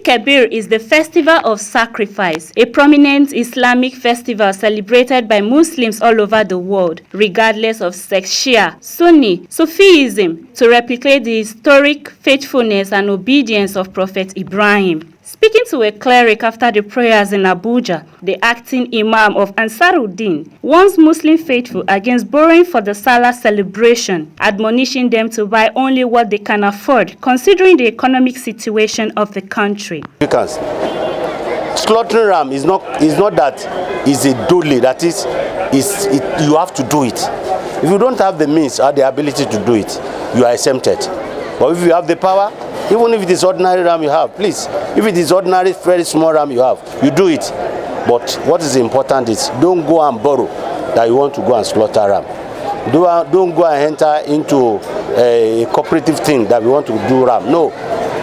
Kabir is the festival of sacrifice, a prominent Islamic festival celebrated by Muslims all over the world, regardless of sex, Shia, Sunni, Sufism, to replicate the historic faithfulness and obedience of Prophet Ibrahim. Speaking to a cleric after the prayers in Abuja, the acting Imam of Ansaruddin warns Muslim faithful against borrowing for the Sallah celebration, admonishing them to buy only what they can afford, considering the economic situation of the country. Because slaughtering ram is not that it's a dole, that is you have to do it. If you don't have the means or the ability to do it, you are exempted. But if you have the power, even if it is ordinary ram you have, please, if it is ordinary, very small ram you have, you do it. But what is important is don't go and borrow that you want to go and slaughter ram. Don't go and enter into a cooperative thing that we want to do ram. No.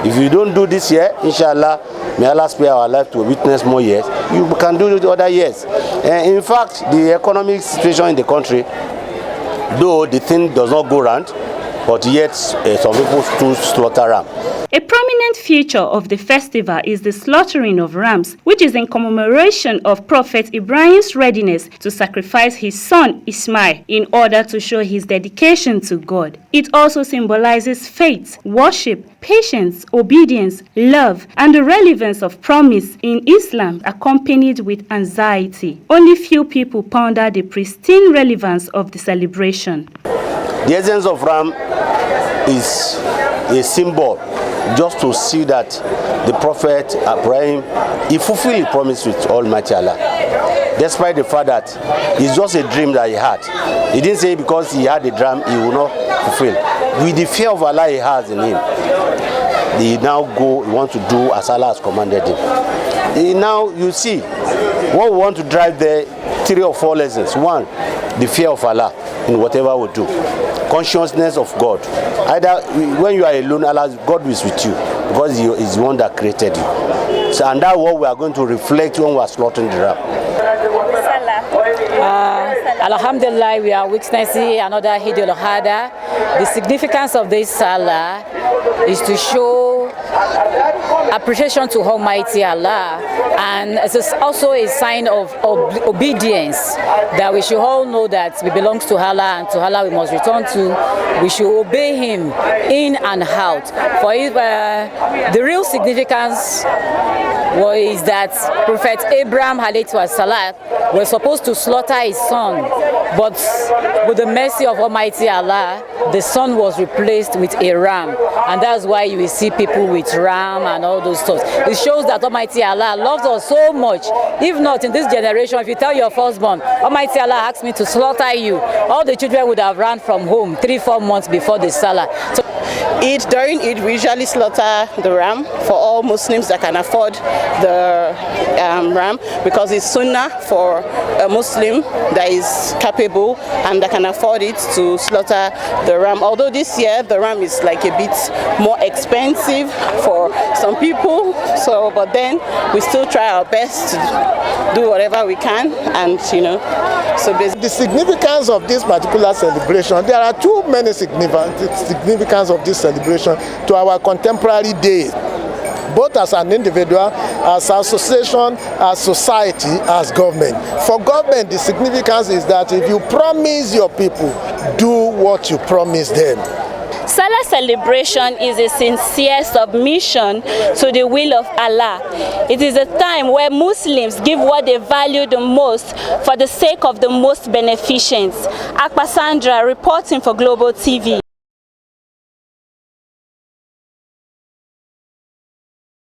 If you don't do this year, inshallah, may Allah spare our life to witness more years, you can do it other years. In fact, the economic situation in the country, though the thing does not go round, but yet some people still slaughter ram. A prominent feature of the festival is the slaughtering of rams, which is in commemoration of Prophet Ibrahim's readiness to sacrifice his son Ismail in order to show his dedication to God. It also symbolizes faith, worship, patience, obedience, love, and the relevance of promise in Islam accompanied with anxiety. Only few people ponder the pristine relevance of the celebration. The essence of ram is a symbol just to see that the Prophet Ibrahim, he fulfilled his promise with Almighty Allah. Despite the fact that it's just a dream that he had. He didn't say because he had a dream he will not fulfill. With the fear of Allah he has in him, he now he wants to do as Allah has commanded him. Now you see, what we want to drive there, 3 or 4 lessons. 1, the fear of Allah in whatever we do. Consciousness of God. Either when you are alone, God is with you because He is the one that created you. So, and that's what we are going to reflect when we are slaughtering the ram. Alhamdulillah, we are witnessing another Eid al-Adha. The significance of this Sallah is to show appreciation to Almighty Allah, and it is also a sign of obedience, that we should all know that we belong to Allah and to Allah we must return to. We should obey Him in and out. For the real significance is that Prophet Abraham was supposed to slaughter his son, but with the mercy of Almighty Allah, the son was replaced with a ram, and that's why you will see people with ram and all those stuff. It shows that Almighty Allah loves us so much. If not, in this generation, if you tell your firstborn, Almighty Allah asked me to slaughter you, all the children would have run from home 3-4 months before the Salah. So during Eid, we usually slaughter the ram for all Muslims that can afford the ram, because it's sunnah for a Muslim that is capable and that can afford it to slaughter the ram. Although this year the ram is like a bit more expensive for some people, but then we still try our best to do whatever we can, and so basically the significance of this particular celebration, there are too many significance of this celebration to our contemporary day, both as an individual, as association, as society, as government. For government, the significance is that if you promise your people, do what you promise them. Salah celebration is a sincere submission to the will of Allah. It is a time where Muslims give what they value the most for the sake of the most beneficent. Akpasandra reporting for Global TV.